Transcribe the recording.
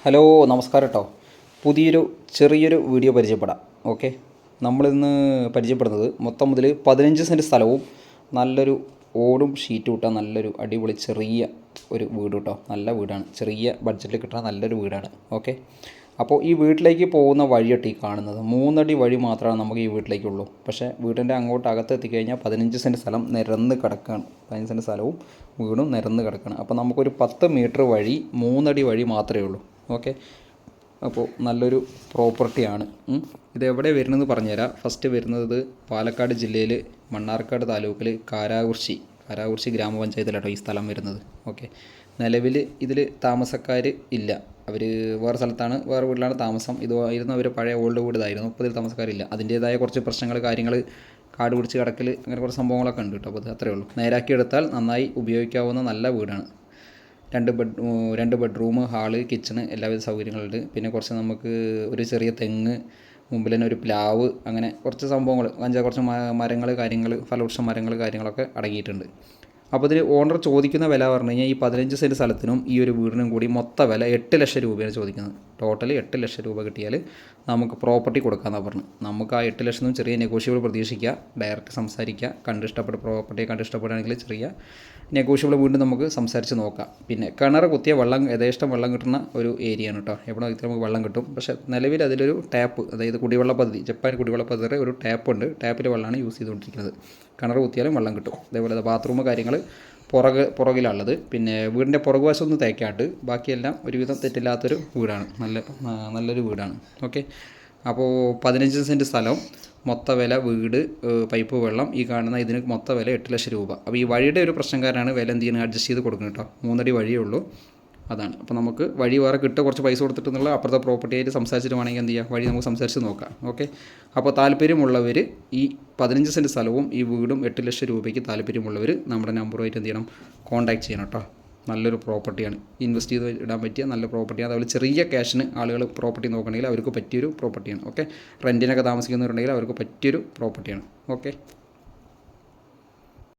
Hello നമസ്കാരം കേട്ടോ. പുതിയൊരു ചെറിയൊരു വീഡിയോ പരിചയപ്പെടാം. ഓക്കെ, നമ്മളിന്ന് പരിചയപ്പെടുന്നത് മൊത്തം മുതൽ 15 സെൻറ്റ് സ്ഥലവും നല്ലൊരു ഓടും ഷീറ്റ് കിട്ടാൻ നല്ലൊരു അടിപൊളി ചെറിയ ഒരു വീട് കേട്ടോ. നല്ല വീടാണ്, ചെറിയ ബഡ്ജറ്റിൽ കിട്ടുന്ന നല്ലൊരു വീടാണ്. ഓക്കെ, അപ്പോൾ ഈ വീട്ടിലേക്ക് പോകുന്ന വഴിയൊട്ട് ഈ കാണുന്നത് 3 അടി വഴി മാത്രമാണ് നമുക്ക് ഈ വീട്ടിലേക്കുള്ളൂ. പക്ഷേ വീടിൻ്റെ അങ്ങോട്ട് അകത്ത് എത്തിക്കഴിഞ്ഞാൽ 15 സെൻറ്റ് സ്ഥലം നിരന്ന് കിടക്കുകയാണ്. 15 സെൻറ്റ് സ്ഥലവും വീടും നിരന്ന് കിടക്കുകയാണ്. അപ്പോൾ നമുക്കൊരു 10 മീറ്റർ വഴി 3 അടി വഴി മാത്രമേ ഉള്ളൂ. ഓക്കെ, അപ്പോൾ നല്ലൊരു പ്രോപ്പർട്ടിയാണ്. ഇത് എവിടെ വരുന്നതെന്ന് പറഞ്ഞുതരാം. ഫസ്റ്റ് വരുന്നത് പാലക്കാട് ജില്ലയിൽ മണ്ണാർക്കാട് താലൂക്കിൽ കാരാകുർശി ഗ്രാമപഞ്ചായത്തിലാട്ടോ ഈ സ്ഥലം വരുന്നത്. ഓക്കെ, നിലവിൽ ഇതിൽ താമസക്കാർ ഇല്ല. അവർ വേറെ സ്ഥലത്താണ്, വേറെ വീട്ടിലാണ് താമസം. ഇതായിരുന്നു അവർ പഴയ ഓൾഡ് വീട് ഇതായിരുന്നു. ഇപ്പോൾ ഇതിൽ താമസക്കാരില്ല. അതിൻ്റേതായ കുറച്ച് പ്രശ്നങ്ങൾ, കാര്യങ്ങൾ, കാട് പിടിച്ച് കിടക്കൽ, അങ്ങനെ കുറച്ച് സംഭവങ്ങളൊക്കെ ഉണ്ട് കേട്ടോ. അപ്പോൾ അത് അത്രയേ ഉള്ളൂ. നേരാക്കിയെടുത്താൽ നന്നായി ഉപയോഗിക്കാവുന്ന നല്ല വീടാണ്. രണ്ട് ബെഡ്റൂം, ഹാള്, കിച്ചണ്, എല്ലാവിധ സൗകര്യങ്ങളുണ്ട്. പിന്നെ കുറച്ച് നമുക്ക് ഒരു ചെറിയ തെങ്ങ്, മുമ്പിൽ തന്നെ ഒരു പ്ലാവ്, അങ്ങനെ കുറച്ച് സംഭവങ്ങൾ, കുറച്ച് മരങ്ങൾ, കാര്യങ്ങൾ, ഫലവൃക്ഷ മരങ്ങൾ, കാര്യങ്ങളൊക്കെ അടങ്ങിയിട്ടുണ്ട്. അപ്പോൾ ഇതിൽ ഓണർ ചോദിക്കുന്ന വില പറഞ്ഞു കഴിഞ്ഞാൽ ഈ 15 സെൻറ്റ് സ്ഥലത്തിനും ഈ ഒരു വീടിനും കൂടി മൊത്ത വില 8 ലക്ഷം രൂപയാണ് ചോദിക്കുന്നത്. ടോട്ടൽ 8 ലക്ഷം രൂപ കിട്ടിയാൽ നമുക്ക് പ്രോപ്പർട്ടി കൊടുക്കാമെന്നാണ് പറഞ്ഞു. നമുക്ക് ആ 8 ലക്ഷത്തിനും ചെറിയ നെഗോഷ്യബിൾ പ്രതീക്ഷിക്കുക. ഡയറക്റ്റ് സംസാരിക്കുക. പ്രോപ്പർട്ടിയെ കണ്ടിഷ്ടപ്പെടുകയാണെങ്കിൽ ചെറിയ നെഗോഷ്യബിൾ വീണ്ടും നമുക്ക് സംസാരിച്ച് നോക്കാം. പിന്നെ കിണർ കുത്തിയ വെള്ളം, യഥേഷ്ടം വെള്ളം കിട്ടുന്ന ഒരു ഏരിയയാണ് കേട്ടോ. എവിടെ നോക്കിയാൽ നമുക്ക് വെള്ളം കിട്ടും. പക്ഷേ നിലവിൽ അതിലൊരു ടാപ്പ്, അതായത് കുടിവെള്ള പദ്ധതി, ജപ്പാൻ കുടിവെള്ള പദ്ധതിയുടെ ഒരു ടാപ്പ് ഉണ്ട്. ടാപ്പിലെ വെള്ളമാണ് യൂസ് ചെയ്തുകൊണ്ടിരിക്കുന്നത്. കിണർ കുത്തിയാലും വെള്ളം കിട്ടും. അതേപോലെ ബാത്റൂം, കാര്യങ്ങൾ പുറകിലുള്ളത്. പിന്നെ വീടിൻ്റെ പുറകുവശം ഒന്ന് തേക്കാണ്ട് ബാക്കിയെല്ലാം ഒരുവിധം തെറ്റില്ലാത്തൊരു വീടാണ്. നല്ലൊരു വീടാണ്. ഓക്കെ, അപ്പോൾ 15 സെൻറ്റ് സ്ഥലം, മൊത്ത വില, വീട്, പൈപ്പ് വെള്ളം, ഈ കാണുന്ന ഇതിന് മൊത്ത വില 8 ലക്ഷം രൂപ. അപ്പോൾ ഈ വഴിയുടെ ഒരു പ്രശ്നക്കാരാണ് വില എന്ത് ചെയ്യുന്നത്, അഡ്ജസ്റ്റ് ചെയ്ത് കൊടുക്കുന്നത് കേട്ടോ. 3 അടി വഴിയേ ഉള്ളൂ, അതാണ്. അപ്പോൾ നമുക്ക് വഴി വേറെ കിട്ടുക, കുറച്ച് പൈസ കൊടുത്തിട്ടെന്നുള്ള അപ്പുറത്തെ പ്രോപ്പർട്ടിയായിട്ട് സംസാരിച്ചിട്ട് വേണമെങ്കിൽ എന്ത് ചെയ്യുക, വഴി നമുക്ക് സംസാരിച്ച് നോക്കാം. ഓക്കെ, അപ്പോൾ താല്പര്യമുള്ളവർ ഈ 15 സെൻറ്റ് സ്ഥലവും ഈ വീടും 8 ലക്ഷം രൂപയ്ക്ക് താല്പര്യമുള്ളവർ നമ്മുടെ നമ്പറുമായിട്ട് എന്ത് ചെയ്യണം, കോൺടാക്ട് ചെയ്യണം കേട്ടോ. നല്ലൊരു പ്രോപ്പർട്ടിയാണ്, ഇൻവെസ്റ്റ് ചെയ്ത് ഇടാൻ പറ്റിയ നല്ല പ്രോപ്പർട്ടിയാണ്. അതുപോലെ ചെറിയ ക്യാഷിന് ആളുകൾ പ്രോപ്പർട്ടി നോക്കണമെങ്കിൽ അവർക്ക് പറ്റിയൊരു പ്രോപ്പർട്ടിയാണ്. ഓക്കെ, റെൻറ്റിനൊക്കെ താമസിക്കുന്നവരുണ്ടെങ്കിൽ അവർക്ക് പറ്റിയൊരു പ്രോപ്പർട്ടിയാണ്. ഓക്കെ.